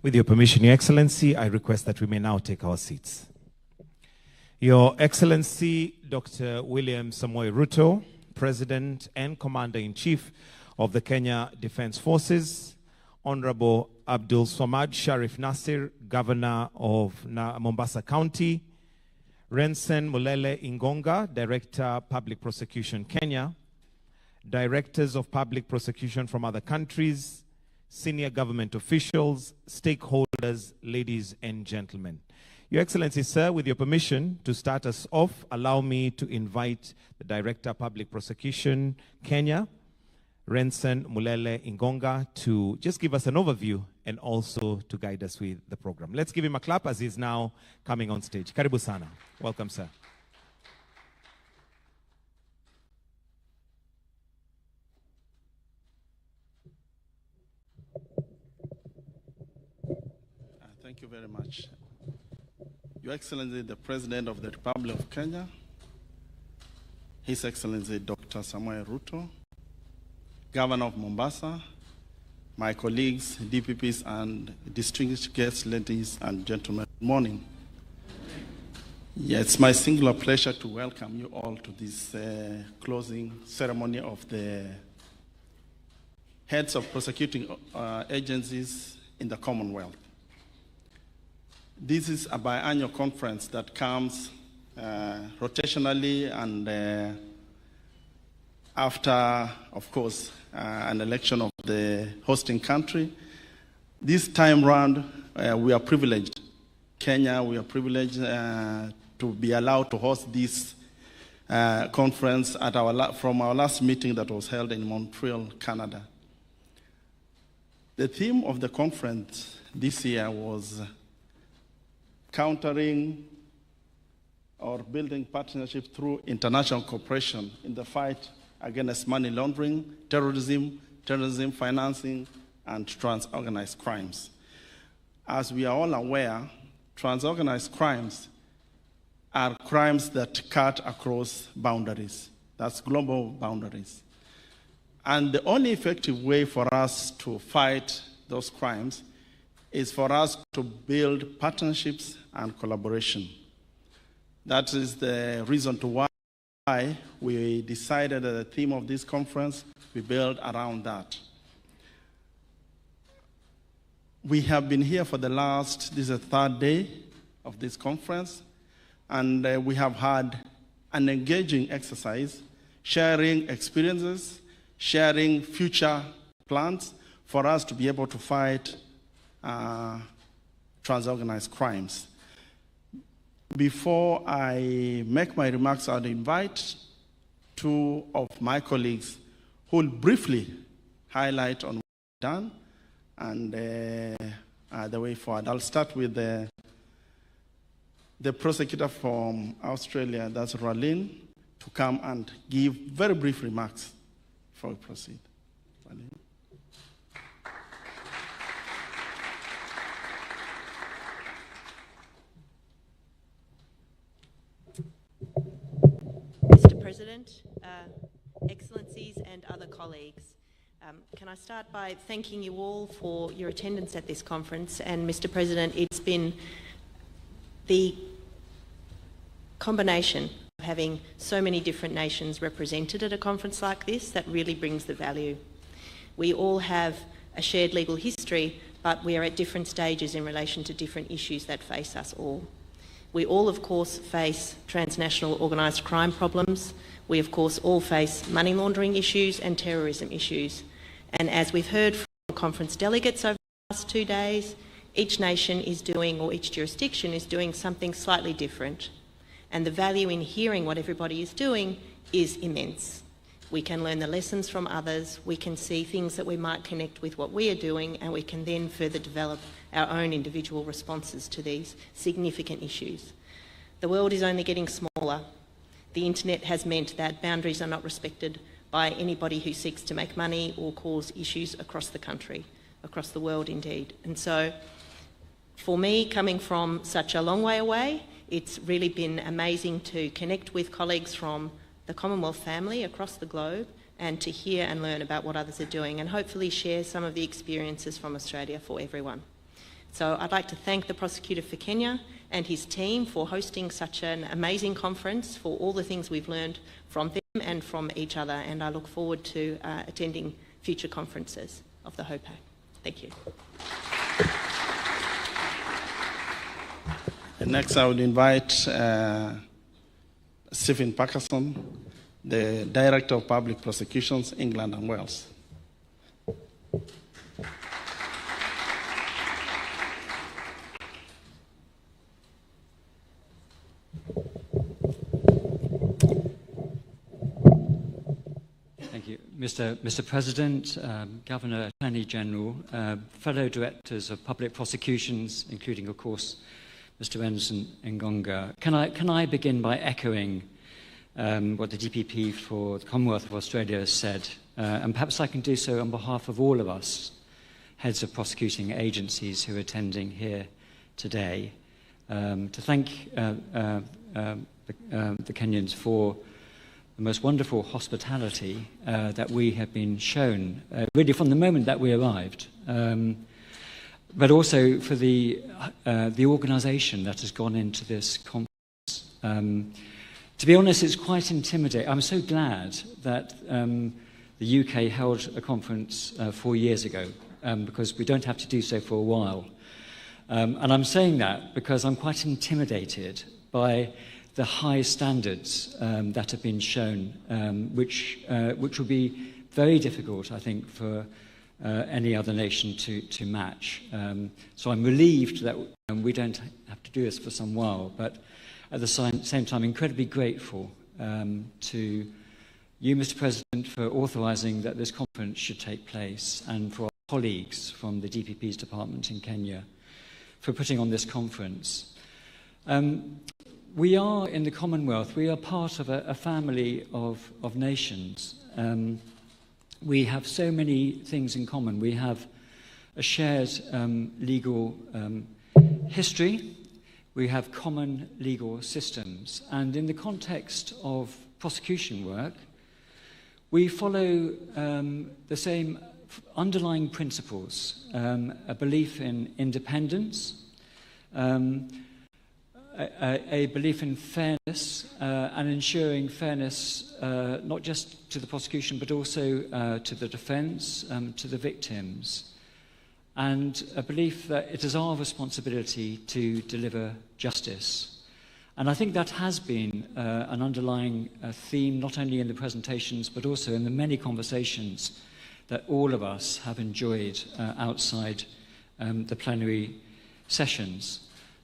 With your permission, Your Excellency, I request that we may now take our seats. Your Excellency, Dr. William Samoei Ruto, President and Commander-in-Chief of the Kenya Defense Forces, Honorable Abdul Swamad Sharif Nasir, Governor of Mombasa County, Rensen Mulele Ingonga, Director, Public Prosecution, Kenya, Directors of Public Prosecution from other countries, senior government officials, stakeholders, ladies and gentlemen. Your Excellency, sir, with your permission to start us off, allow me to invite the Director, Public Prosecution, Kenya, Rensen Mulele Ingonga, to just give us an overview and also to guide us with the program. Let's give him a clap as he's now coming on stage. Karibu sana. Welcome, sir. Thank you very much. Your Excellency, the President of the Republic of Kenya, His Excellency Dr. Samoei Ruto, Governor of Mombasa, my colleagues, DPPs, and distinguished guests, ladies and gentlemen, good morning. Yeah, it's my singular pleasure to welcome you all to this closing ceremony of the heads of prosecuting agencies in the Commonwealth. This is a biannual conference that comes rotationally and after, of course, an election of the hosting country. This time round, we are privileged. Kenya, we are privileged to be allowed to host this conference at from our last meeting that was held in Montreal, Canada. The theme of the conference this year was countering or building partnership through international cooperation in the fight against money laundering, terrorism financing, and transorganized crimes. As we are all aware, transorganized crimes are crimes that cut across boundaries. That's global boundaries. And the only effective way for us to fight those crimes is for us to build partnerships and collaboration. That is the reason to why we decided that the theme of this conference, we build around that. We have been here for this is the third day of this conference, and we have had an engaging exercise, sharing experiences, sharing future plans for us to be able to fight transorganized crimes. Before I make my remarks, I'd invite two of my colleagues who will briefly highlight on what we've done and the way forward. I'll start with the prosecutor from Australia, that's Ralin, to come and give very brief remarks before we proceed. Ralin. Mr. President, Excellencies and other colleagues, can I start by thanking you all for your attendance at this conference? And Mr. President, it's been the combination of having so many different nations represented at a conference like this that really brings the value. We all have a shared legal history, but we are at different stages in relation to different issues that face us all. We all, of course, face transnational organised crime problems. We, of course, all face money laundering issues and terrorism issues. And as we've heard from conference delegates over the last 2 days, each nation is doing, or each jurisdiction is doing something slightly different. And the value in hearing what everybody is doing is immense. We can learn the lessons from others, we can see things that we might connect with what we are doing, and we can then further develop our own individual responses to these significant issues. The world is only getting smaller. The internet has meant that boundaries are not respected by anybody who seeks to make money or cause issues across the country, across the world indeed. And so for me, coming from such a long way away, it's really been amazing to connect with colleagues from the Commonwealth family across the globe and to hear and learn about what others are doing and hopefully share some of the experiences from Australia for everyone. So I'd like to thank the Prosecutor for Kenya and his team for hosting such an amazing conference, for all the things we've learned from them and from each other, and I look forward to attending future conferences of the HOPAC. Thank you. And next I would invite Stephen Parkinson, the Director of Public Prosecutions, England and Wales. Thank you. Mr. President, Governor, Attorney General, fellow directors of public prosecutions, including, of course, Mr. Ensign Ngonga, can I begin by echoing what the DPP for the Commonwealth of Australia has said, and perhaps I can do so on behalf of all of us, heads of prosecuting agencies who are attending here today, to thank the Kenyans for the most wonderful hospitality that we have been shown, really from the moment that we arrived, but also for the organisation that has gone into this conference. To be honest, it's quite intimidating. I'm so glad that the UK held a conference 4 years ago, because we don't have to do so for a while. And I'm saying that because I'm quite intimidated by the high standards that have been shown, which will be very difficult, I think, for any other nation to match. So I'm relieved that we don't have to do this for some while, but at the same time, incredibly grateful to you, Mr. President, for authorising that this conference should take place, and for our colleagues from the DPP's department in Kenya for putting on this conference. We are, in the Commonwealth, we are part of a family of nations. We have so many things in common. We have a shared legal history. We have common legal systems. And in the context of prosecution work, we follow the same underlying principles, a belief in independence, a belief in fairness and ensuring fairness not just to the prosecution but also to the defence, to the victims, and a belief that it is our responsibility to deliver justice. And I think that has been an underlying theme not only in the presentations but also in the many conversations that all of us have enjoyed outside the plenary sessions.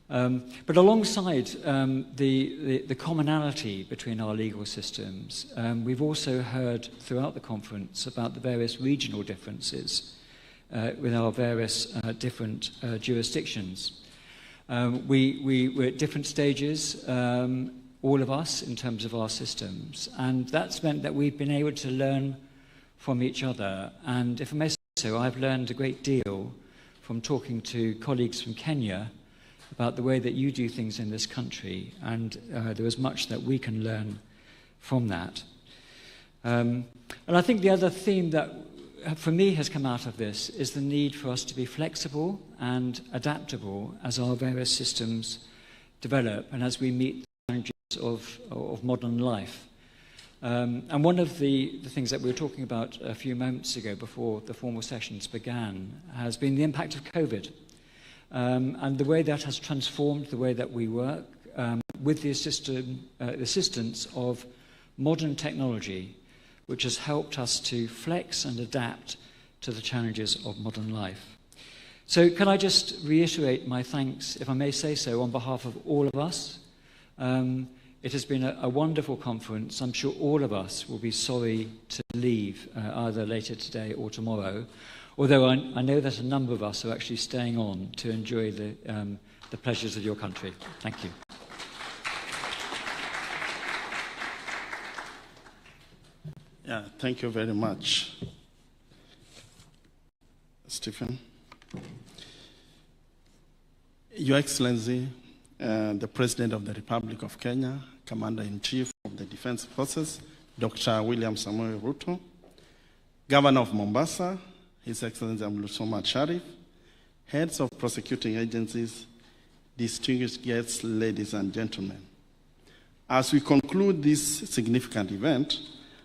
But alongside the commonality between our legal systems, we've also heard throughout the conference about the various regional differences with our various different jurisdictions. We're at different stages, all of us, in terms of our systems, and that's meant that we've been able to learn from each other. And if I may say so, I've learned a great deal from talking to colleagues from Kenya about the way that you do things in this country, and there is much that we can learn from that. And I think the other theme that for me has come out of this is the need for us to be flexible and adaptable as our various systems develop and as we meet the challenges of modern life. And one of the things that we were talking about a few moments ago before the formal sessions began has been the impact of COVID. And the way that has transformed the way that we work with the assistance of modern technology, which has helped us to flex and adapt to the challenges of modern life. So can I just reiterate my thanks, if I may say so, on behalf of all of us. It has been a wonderful conference. I'm sure all of us will be sorry to leave either later today or tomorrow, although I know that a number of us are actually staying on to enjoy the pleasures of your country. Thank you. Yeah, thank you very much, Stephen. Your Excellency, the President of the Republic of Kenya, Commander-in-Chief of the Defense Forces, Dr. William Samoei Ruto, Governor of Mombasa, His Excellency Abdulswamad Sharif, heads of prosecuting agencies, distinguished guests, ladies and gentlemen. As we conclude this significant event,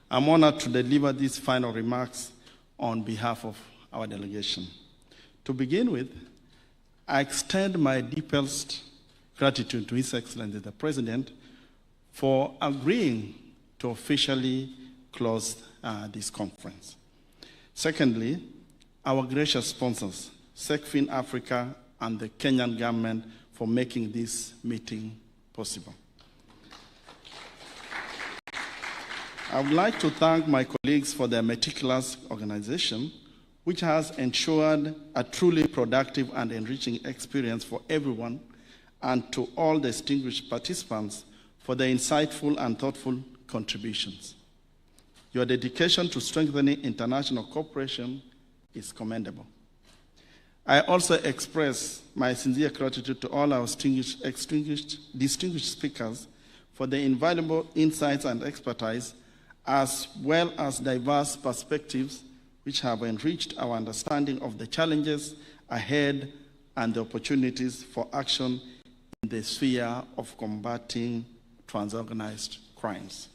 I'm honored to deliver these final remarks on behalf of our delegation. To begin with, I extend my deepest gratitude to His Excellency the President for agreeing to officially close this conference. Secondly, our gracious sponsors, SecFin Africa and the Kenyan government, for making this meeting possible. I would like to thank my colleagues for their meticulous organization, which has ensured a truly productive and enriching experience for everyone, and to all distinguished participants for their insightful and thoughtful contributions. Your dedication to strengthening international cooperation is commendable. I also express my sincere gratitude to all our distinguished speakers for their invaluable insights and expertise, as well as diverse perspectives which have enriched our understanding of the challenges ahead and the opportunities for action in the sphere of combating transorganized crimes.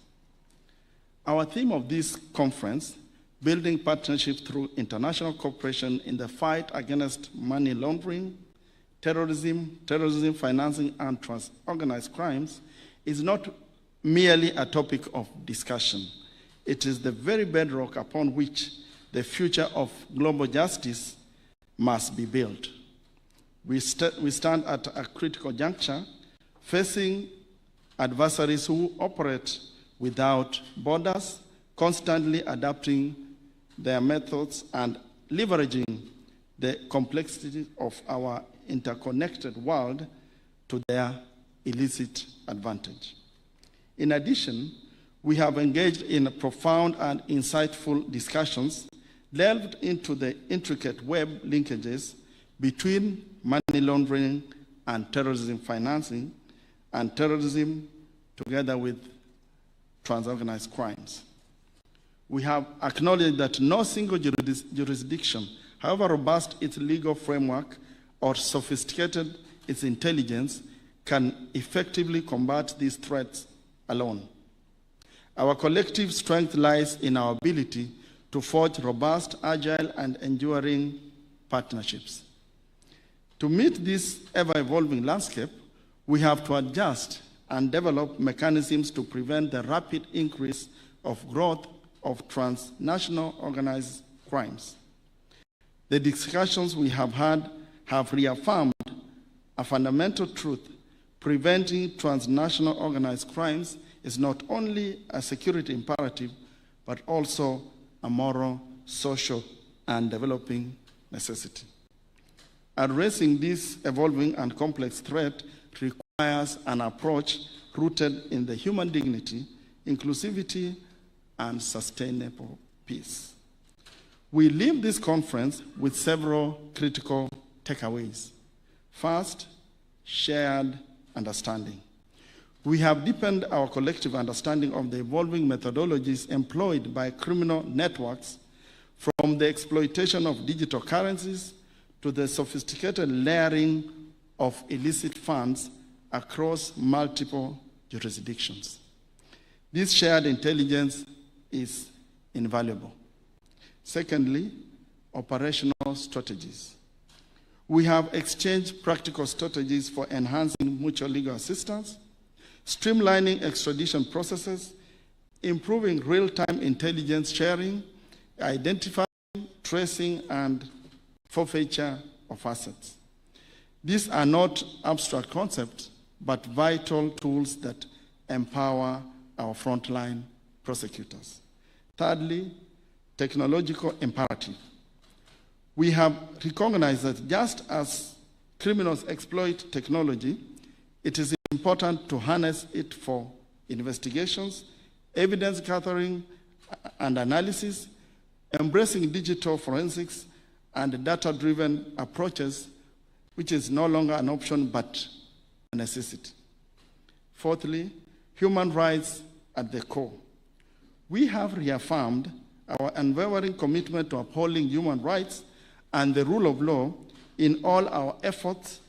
Our theme of this conference, Building Partnership Through International Cooperation in the Fight Against Money Laundering, Terrorism Financing, and Transorganized Crimes, is not merely a topic of discussion. It is the very bedrock upon which the future of global justice must be built. We stand at a critical juncture, facing adversaries who operate without borders, constantly adapting their methods and leveraging the complexity of our interconnected world to their illicit advantage. In addition, we have engaged in profound and insightful discussions, delved into the intricate web linkages between money laundering and terrorism financing, and terrorism together with transorganized crimes. We have acknowledged that no single jurisdiction, however robust its legal framework or sophisticated its intelligence, can effectively combat these threats alone. Our collective strength lies in our ability to forge robust, agile, and enduring partnerships. To meet this ever-evolving landscape, we have to adjust and develop mechanisms to prevent the rapid increase of growth of transnational organized crimes. The discussions we have had have reaffirmed a fundamental truth: preventing transnational organized crimes is not only a security imperative, but also a moral, social, and developing necessity. Addressing this evolving and complex threat requires an approach rooted in the human dignity, inclusivity, and sustainable peace. We leave this conference with several critical takeaways. First, shared understanding. We have deepened our collective understanding of the evolving methodologies employed by criminal networks, from the exploitation of digital currencies to the sophisticated layering of illicit funds across multiple jurisdictions. This shared intelligence is invaluable. Secondly, operational strategies. We have exchanged practical strategies for enhancing mutual legal assistance, streamlining extradition processes, improving real-time intelligence sharing, identifying, tracing, and forfeiture of assets. These are not abstract concepts, but vital tools that empower our frontline prosecutors. Thirdly, technological imperative. We have recognized that just as criminals exploit technology, it is important to harness it for investigations, evidence gathering and analysis, embracing digital forensics and data-driven approaches, which is no longer an option but a necessity. Fourthly, human rights at the core. We have reaffirmed our unwavering commitment to upholding human rights and the rule of law, in all our efforts.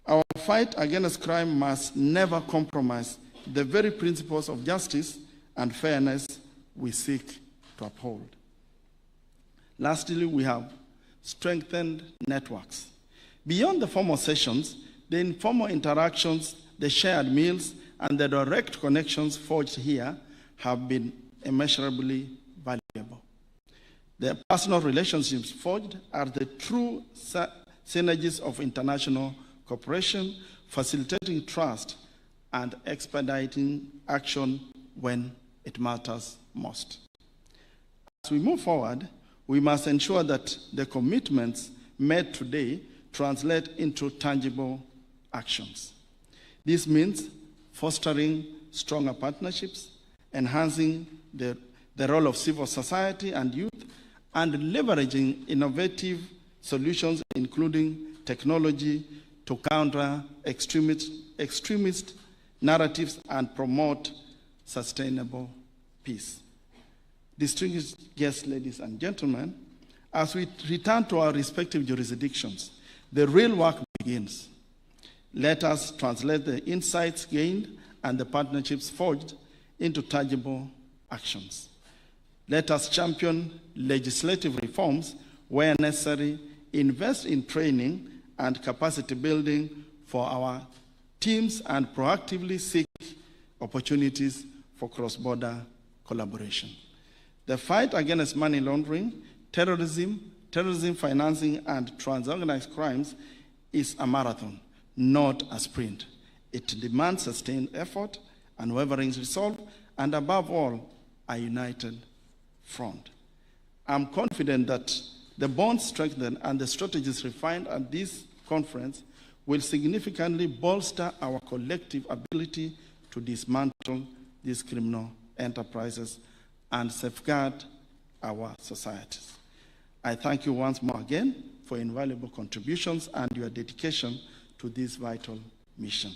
Our fight against crime must never compromise the very principles of justice and fairness we seek to uphold. Lastly, we have strengthened networks. Beyond the formal sessions, the informal interactions, the shared meals, and the direct connections forged here have been immeasurably valuable. The personal relationships forged are the true synergies of international cooperation, facilitating trust and expediting action when it matters most. As we move forward, we must ensure that the commitments made today translate into tangible actions. This means fostering stronger partnerships, enhancing the role of civil society and youth, and leveraging innovative solutions, including technology, to counter extremist narratives and promote sustainable peace. Distinguished guests, ladies and gentlemen, as we return to our respective jurisdictions, the real work begins. Let us translate the insights gained and the partnerships forged into tangible actions. Let us champion legislative reforms where necessary, invest in training and capacity building for our teams, and proactively seek opportunities for cross-border collaboration. The fight against money laundering, terrorism financing, and transorganized crimes is a marathon, not a sprint. It demands sustained effort, unwavering resolve, and above all, a united front. I'm confident that the bonds strengthened and the strategies refined at this conference will significantly bolster our collective ability to dismantle these criminal enterprises and safeguard our societies. I thank you once more again for invaluable contributions and your dedication to this vital mission.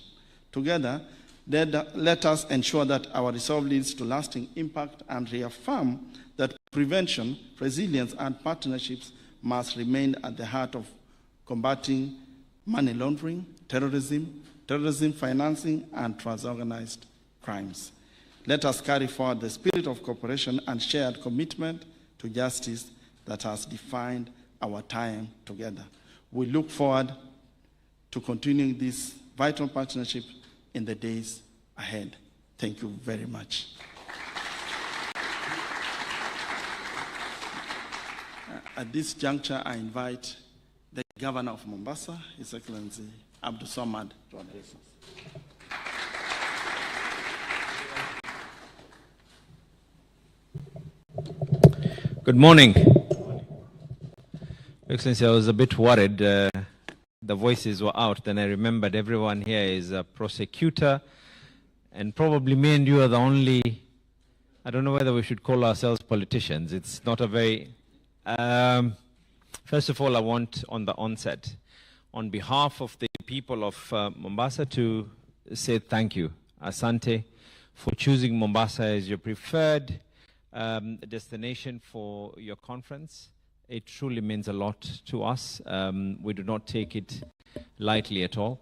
Together, let us ensure that our resolve leads to lasting impact and reaffirm that prevention, resilience, and partnerships must remain at the heart of combating money laundering, terrorism financing, and transorganized crimes. Let us carry forward the spirit of cooperation and shared commitment to justice that has defined our time together. We look forward to continuing this vital partnership in the days ahead. Thank you very much. At this juncture, I invite the Governor of Mombasa, His Excellency Abdul Samad, to address us. Good morning. Excellency, I was a bit worried. The voices were out. Then I remembered everyone here is a prosecutor, and probably me and you are the only, I don't know whether we should call ourselves politicians. It's not a very... First of all, I want on the onset, on behalf of the people of Mombasa, to say thank you, Asante, for choosing Mombasa as your preferred destination for your conference. It truly means a lot to us. We do not take it lightly at all.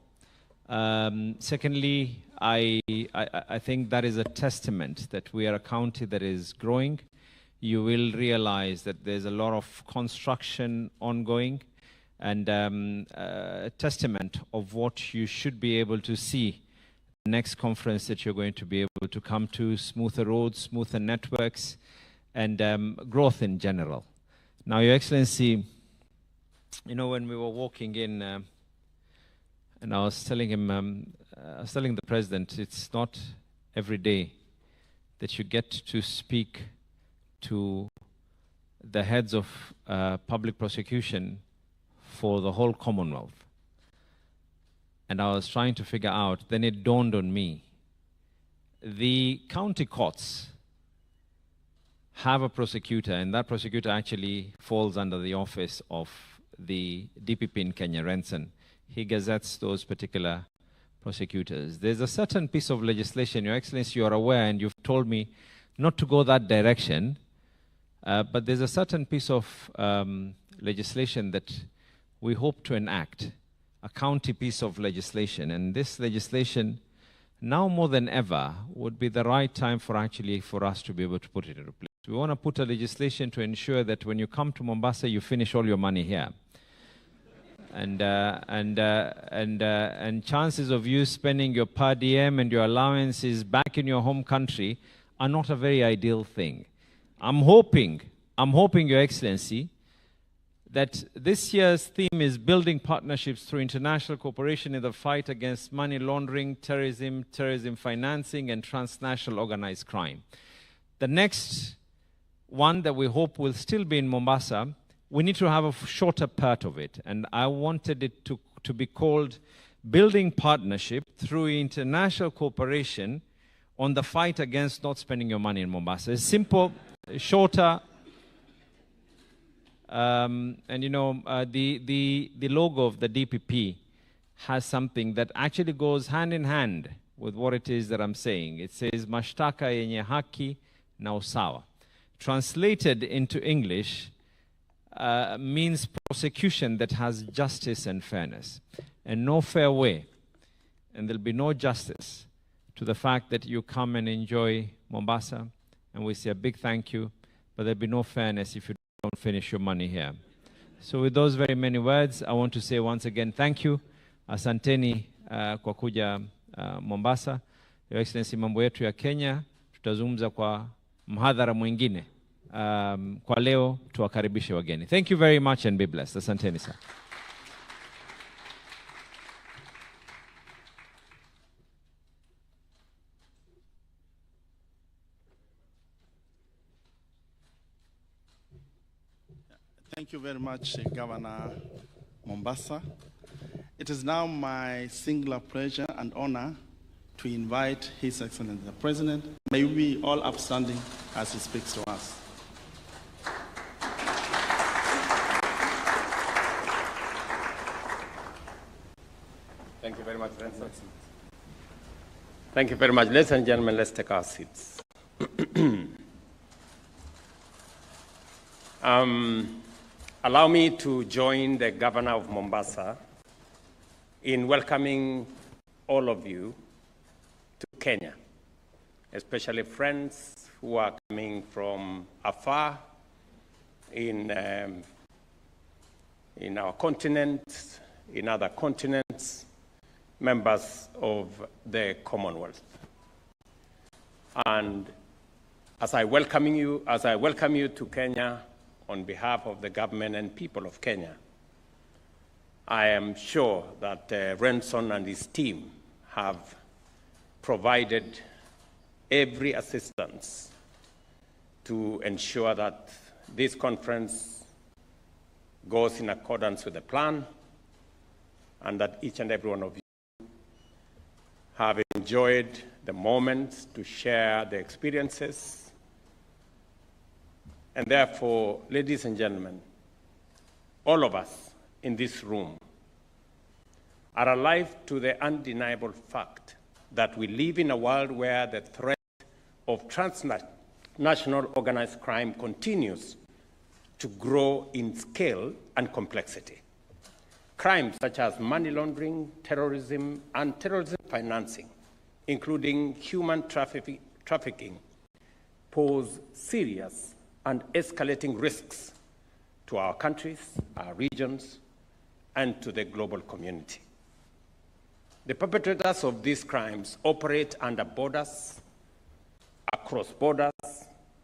Secondly, I think that is a testament that we are a county that is growing. You will realize that there's a lot of construction ongoing, and a testament of what you should be able to see the next conference that you're going to be able to come to: smoother roads, smoother networks, and growth in general. Now, Your Excellency, you know, when we were walking in, and I was telling him, I was telling the President, it's not every day that you get to speak to the heads of public prosecution for the whole Commonwealth. And I was trying to figure out, then it dawned on me, the county courts have a prosecutor, and that prosecutor actually falls under the office of the DPP in Kenya, Renson. He gazettes those particular prosecutors. There's a certain piece of legislation, Your Excellency, you are aware, and you've told me not to go that direction, but there's a certain piece of legislation that we hope to enact a county piece of legislation. And this legislation, now more than ever, would be the right time for us to be able to put it into place. We want to put a legislation to ensure that when you come to Mombasa, you finish all your money here. And chances of you spending your per diem and your allowances back in your home country are not a very ideal thing. I'm hoping, Your Excellency, that this year's theme is building partnerships through international cooperation in the fight against money laundering, terrorism financing, and transnational organized crime. The next one that we hope will still be in Mombasa, we need to have a shorter part of it. And I wanted it to be called Building Partnership through International Cooperation on the Fight Against Not Spending Your Money in Mombasa. It's simple, shorter. And you know, the logo of the DPP has something that actually goes hand in hand with what it is that I'm saying. It says, mashtaka yenye haki na usawa. Translated into English, means prosecution that has justice and fairness. And no fair way, and there'll be no justice to the fact that you come and enjoy Mombasa, and we say a big thank you, but there'll be no fairness if you don't finish your money here. So with those very many words, I want to say once again thank you. Asanteni kwa kuja Mombasa. Your Excellency, mambo yetu ya Kenya tutazungumza kwa mhadhara mwingine. Kwa leo tuwakaribishe wageni. Thank you very much and be blessed. Asanteni sana. Thank you very much, Governor Mombasa. It is now my singular pleasure and honor to invite His Excellency the President. May we be all upstanding as he speaks to us. Thank you very much, Nelson. Thank you very much. Ladies and gentlemen, let's take our seats. Allow me to join the Governor of Mombasa in welcoming all of you to Kenya, especially friends who are coming from afar in our continent, in other continents, members of the Commonwealth. And as I welcome you to Kenya, on behalf of the government and people of Kenya, I am sure that Renson and his team have provided every assistance to ensure that this conference goes in accordance with the plan, and that each and every one of you have enjoyed the moment to share the experiences. And therefore, ladies and gentlemen, all of us in this room are alive to the undeniable fact that we live in a world where the threat of transnational organized crime continues to grow in scale and complexity. Crimes such as money laundering, terrorism, and terrorism financing, including human trafficking, pose serious and escalating risks to our countries, our regions, and to the global community. The perpetrators of these crimes operate under borders, across borders,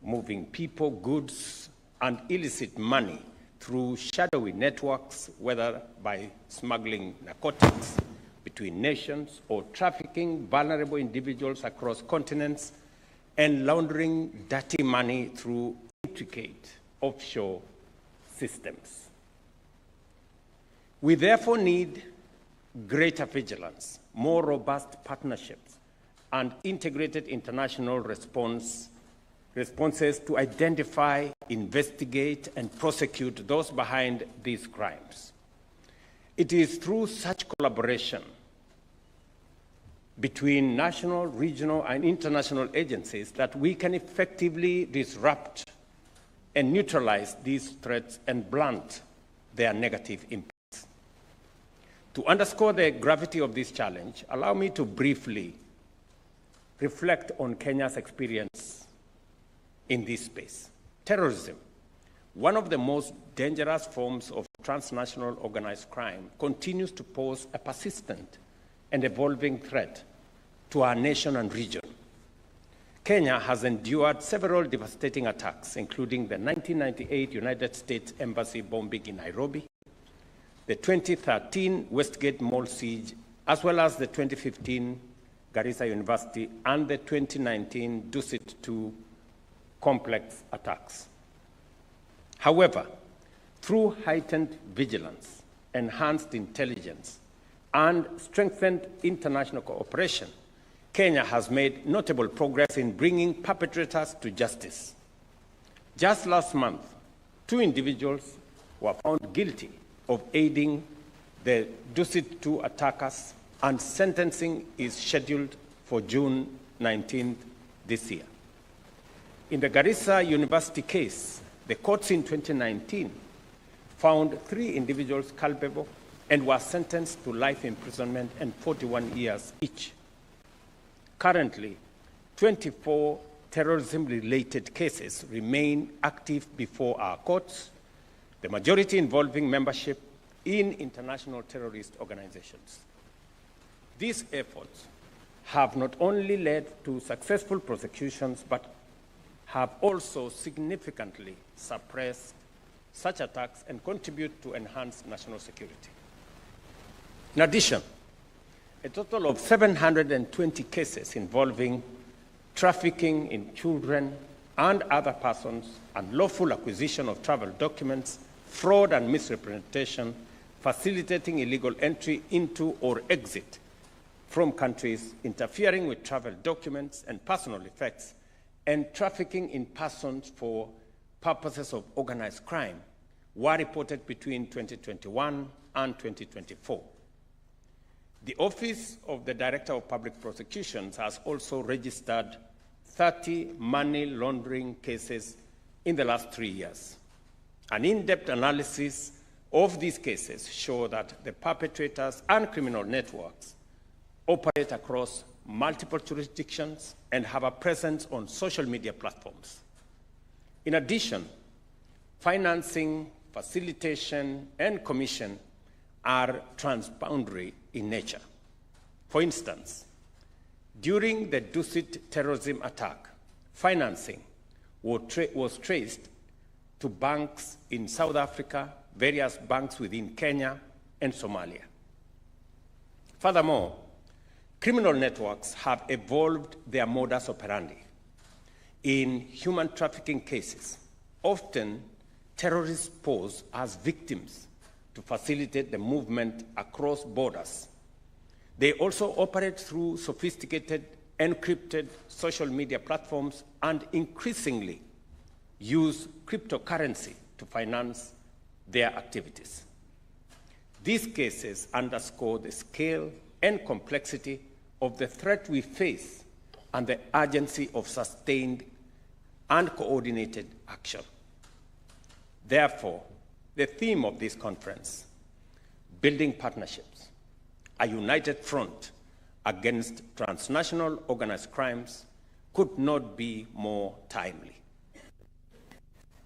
moving people, goods, and illicit money through shadowy networks, whether by smuggling narcotics between nations or trafficking vulnerable individuals across continents and laundering dirty money through intricate offshore systems. We therefore need greater vigilance, more robust partnerships, and integrated international responses to identify, investigate, and prosecute those behind these crimes. It is through such collaboration between national, regional, and international agencies that we can effectively disrupt and neutralize these threats and blunt their negative impacts. To underscore the gravity of this challenge, allow me to briefly reflect on Kenya's experience in this space. Terrorism, one of the most dangerous forms of transnational organized crime, continues to pose a persistent and evolving threat to our nation and region. Kenya has endured several devastating attacks, including the 1998 United States Embassy bombing in Nairobi, the 2013 Westgate Mall siege, as well as the 2015 Garissa University and the 2019 Dusit 2 complex attacks. However, through heightened vigilance, enhanced intelligence, and strengthened international cooperation, Kenya has made notable progress in bringing perpetrators to justice. Just last month, 2 individuals were found guilty of aiding the Dusit 2 attackers, and sentencing is scheduled for June 19th this year. In the Garissa University case, the courts in 2019 found 3 individuals culpable and were sentenced to life imprisonment and 41 years each. Currently, 24 terrorism-related cases remain active before our courts, the majority involving membership in international terrorist organizations. These efforts have not only led to successful prosecutions, but have also significantly suppressed such attacks and contribute to enhanced national security. In addition, a total of 720 cases involving trafficking in children and other persons, unlawful acquisition of travel documents, fraud and misrepresentation, facilitating illegal entry into or exit from countries, interfering with travel documents and personal effects, and trafficking in persons for purposes of organized crime were reported between 2021 and 2024. The Office of the Director of Public Prosecutions has also registered 30 money laundering cases in the last 3 years. An in-depth analysis of these cases show that the perpetrators and criminal networks operate across multiple jurisdictions and have a presence on social media platforms. In addition, financing, facilitation, and commission are transboundary in nature. For instance, during the Dusit terrorism attack, financing was traced to banks in South Africa, various banks within Kenya, and Somalia. Furthermore, criminal networks have evolved their modus operandi. In human trafficking cases, often terrorists pose as victims to facilitate the movement across borders. They also operate through sophisticated encrypted social media platforms and increasingly use cryptocurrency to finance their activities. These cases underscore the scale and complexity of the threat we face and the urgency of sustained and coordinated action. Therefore, the theme of this conference, Building Partnerships, a united front against transnational organized crimes, could not be more timely.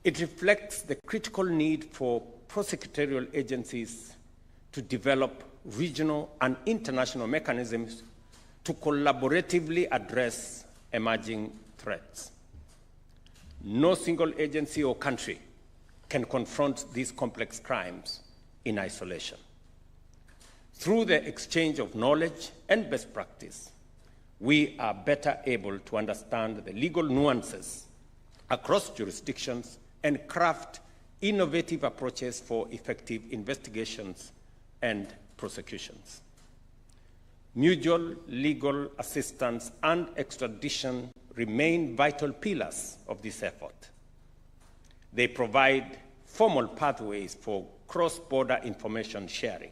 It reflects the critical need for prosecutorial agencies to develop regional and international mechanisms to collaboratively address emerging threats. No single agency or country can confront these complex crimes in isolation. Through the exchange of knowledge and best practice, we are better able to understand the legal nuances across jurisdictions and craft innovative approaches for effective investigations and prosecutions. Mutual legal assistance and extradition remain vital pillars of this effort. They provide formal pathways for cross-border information sharing.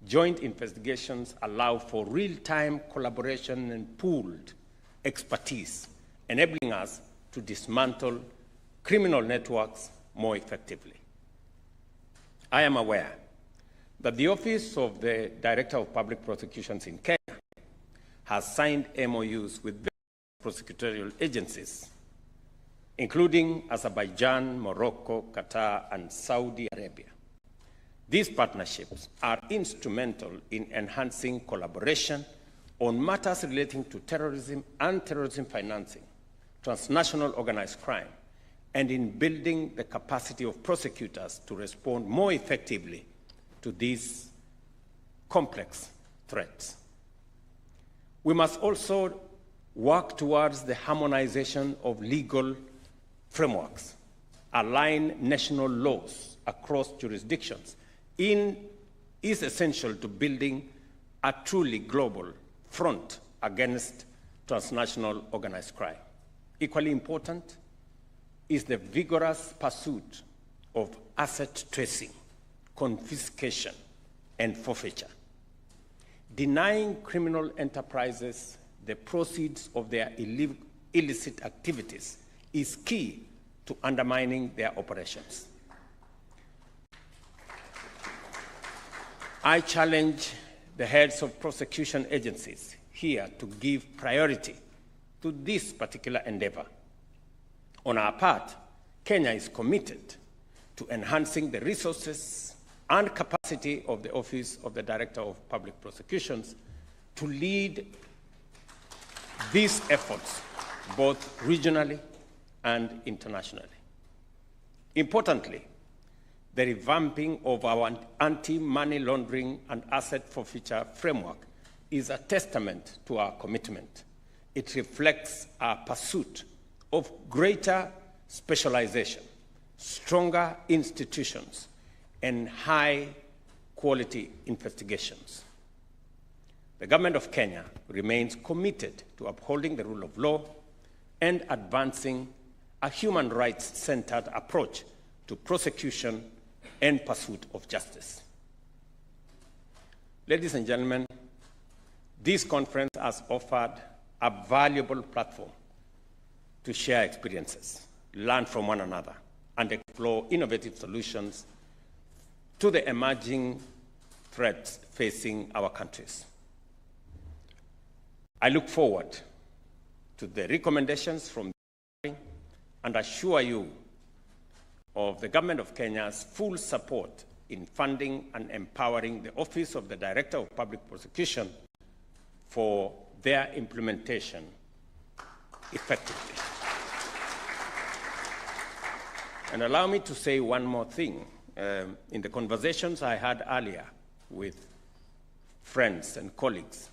Joint investigations allow for real-time collaboration and pooled expertise, enabling us to dismantle criminal networks more effectively. I am aware that the Office of the Director of Public Prosecutions in Kenya has signed MOUs with various prosecutorial agencies, including Azerbaijan, Morocco, Qatar, and Saudi Arabia. These partnerships are instrumental in enhancing collaboration on matters relating to terrorism and terrorism financing, transnational organized crime, and in building the capacity of prosecutors to respond more effectively to these complex threats. We must also work towards the harmonization of legal frameworks, align national laws across jurisdictions is essential to building a truly global front against transnational organized crime. Equally important is the vigorous pursuit of asset tracing, confiscation, and forfeiture. Denying criminal enterprises the proceeds of their illicit activities is key to undermining their operations. I challenge the heads of prosecution agencies here to give priority to this particular endeavor. On our part, Kenya is committed to enhancing the resources and capacity of the Office of the Director of Public Prosecutions to lead these efforts both regionally and internationally. Importantly, the revamping of our anti-money laundering and asset forfeiture framework is a testament to our commitment. It reflects our pursuit of greater specialization, stronger institutions, and high-quality investigations. The government of Kenya remains committed to upholding the rule of law and advancing a human rights-centered approach to prosecution and pursuit of justice. Ladies and gentlemen, this conference has offered a valuable platform to share experiences, learn from one another, and explore innovative solutions to the emerging threats facing our countries. I look forward to the recommendations from the hearing and assure you of the Government of Kenya's full support in funding and empowering the Office of the Director of Public Prosecution for their implementation effectively. And allow me to say one more thing. In the conversations I had earlier with friends and colleagues,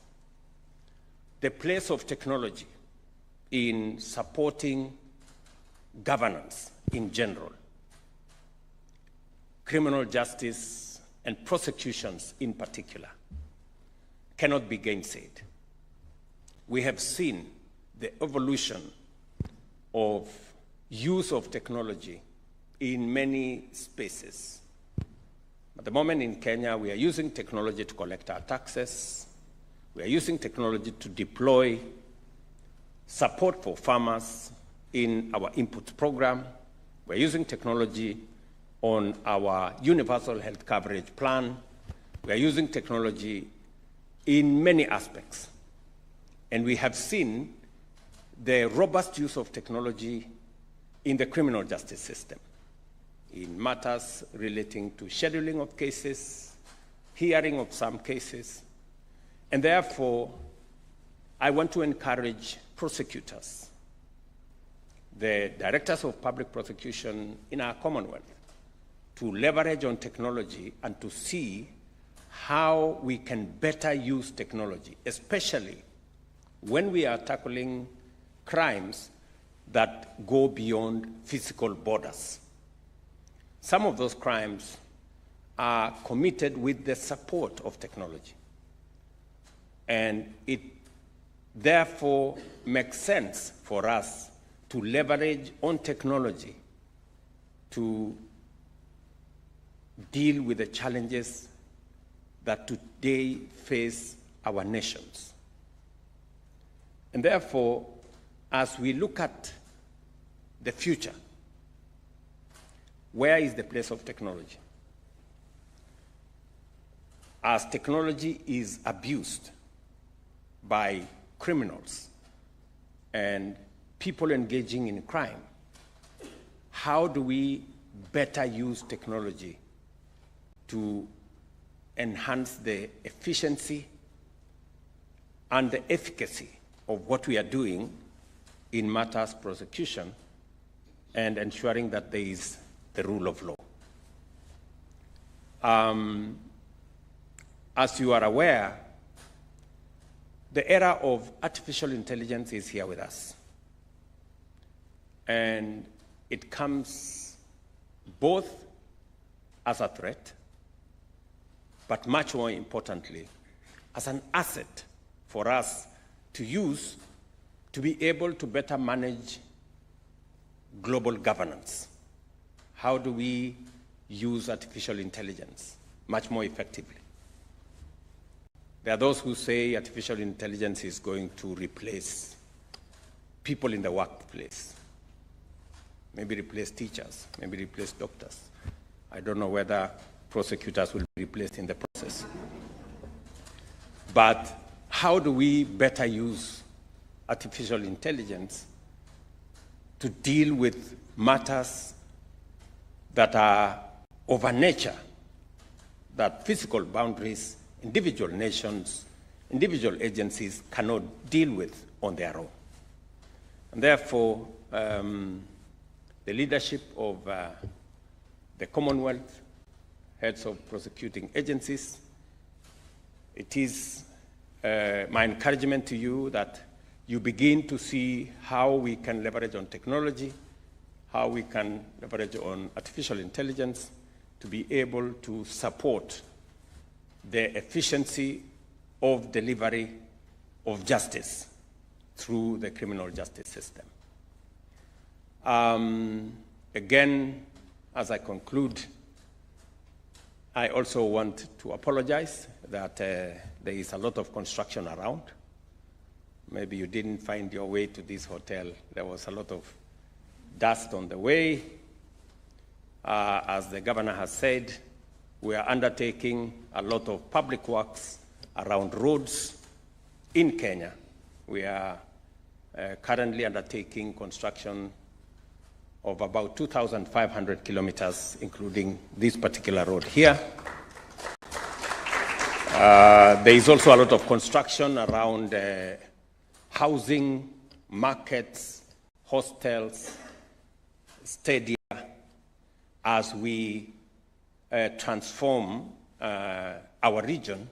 the place of technology in supporting governance in general, criminal justice and prosecutions in particular, cannot be gainsaid. We have seen the evolution of use of technology in many spaces. At the moment in Kenya, we are using technology to collect our taxes. We are using technology to deploy support for farmers in our input program. We're using technology on our universal health coverage plan. We are using technology in many aspects. And we have seen the robust use of technology in the criminal justice system, in matters relating to scheduling of cases, hearing of some cases. And therefore, I want to encourage prosecutors, the directors of public prosecution in our Commonwealth, to leverage on technology and to see how we can better use technology, especially when we are tackling crimes that go beyond physical borders. Some of those crimes are committed with the support of technology. And it therefore makes sense for us to leverage on technology to deal with the challenges that today face our nations. And therefore, as we look at the future, where is the place of technology? as technology is abused by criminals and people engaging in crime, how do we better use technology to enhance the efficiency and the efficacy of what we are doing in matters prosecution and ensuring that there is the rule of law. As you are aware, the era of artificial intelligence is here with us. And it comes both as a threat, but much more importantly, as an asset for us to use to be able to better manage global governance. How do we use artificial intelligence much more effectively? There are those who say artificial intelligence is going to replace people in the workplace, maybe replace teachers, maybe replace doctors. I don't know whether prosecutors will be replaced in the process. But how do we better use artificial intelligence to deal with matters that are of a nature that physical boundaries, individual nations, individual agencies cannot deal with on their own? And therefore, the leadership of the Commonwealth, heads of prosecuting agencies, it is my encouragement to you that you begin to see how we can leverage on technology, how we can leverage on artificial intelligence to be able to support the efficiency of delivery of justice through the criminal justice system. Again, as I conclude, I also want to apologize that there is a lot of construction around. Maybe you didn't find your way to this hotel. There was a lot of dust on the way. As the governor has said, we are undertaking a lot of public works around roads in Kenya. We are currently undertaking construction of about 2,500 kilometers, including this particular road here. There is also a lot of construction around housing, markets, hostels, stadia, as we transform our region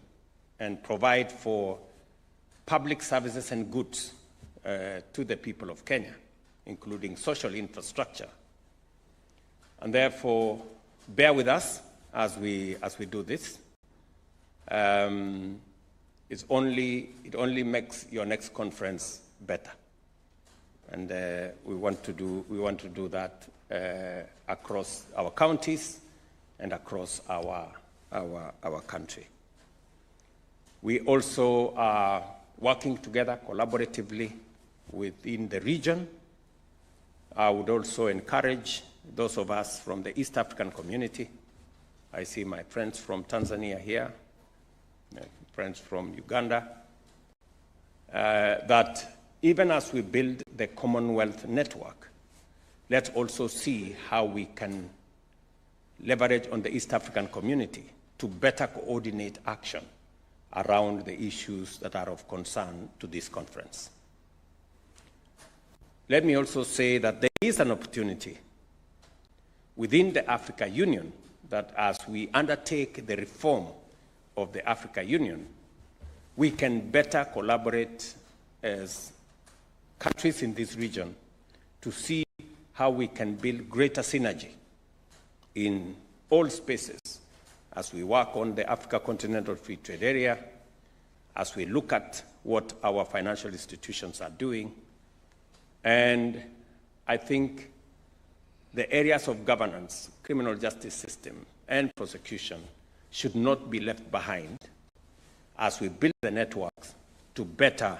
and provide for public services and goods to the people of Kenya, including social infrastructure. And therefore, bear with us as we do this. It only makes your next conference better, and we want to do that across our counties and across our country. We also are working together collaboratively within the region. I would also encourage those of us from the East African community. I see my friends from Tanzania here, friends from Uganda, that even as we build the Commonwealth network, let's also see how we can leverage on the East African community to better coordinate action around the issues that are of concern to this conference. Let me also say that there is an opportunity within the Africa Union that as we undertake the reform of the Africa Union, we can better collaborate as countries in this region to see how we can build greater synergy in all spaces as we work on the Africa Continental Free Trade Area, as we look at what our financial institutions are doing. And I think the areas of governance, criminal justice system, and prosecution should not be left behind as we build the networks to better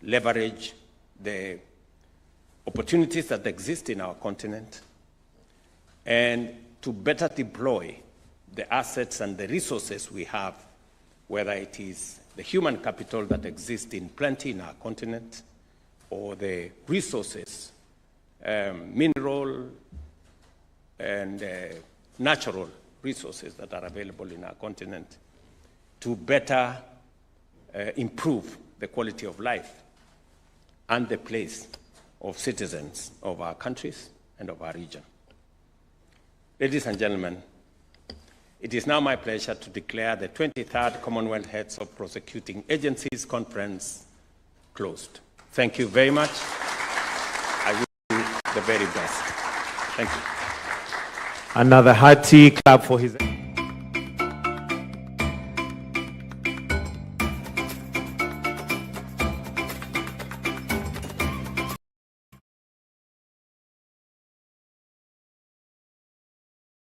leverage the opportunities that exist in our continent and to better deploy the assets and the resources we have whether it is the human capital that exists in plenty in our continent, or the resources, mineral and natural resources that are available in our continent, to better improve the quality of life and the place of citizens of our countries and of our region. Ladies and gentlemen, it is now my pleasure to declare the 23rd Commonwealth Heads of Prosecuting Agencies Conference closed. Thank you very much. I wish you the very best. Thank you. Another hearty clap for his...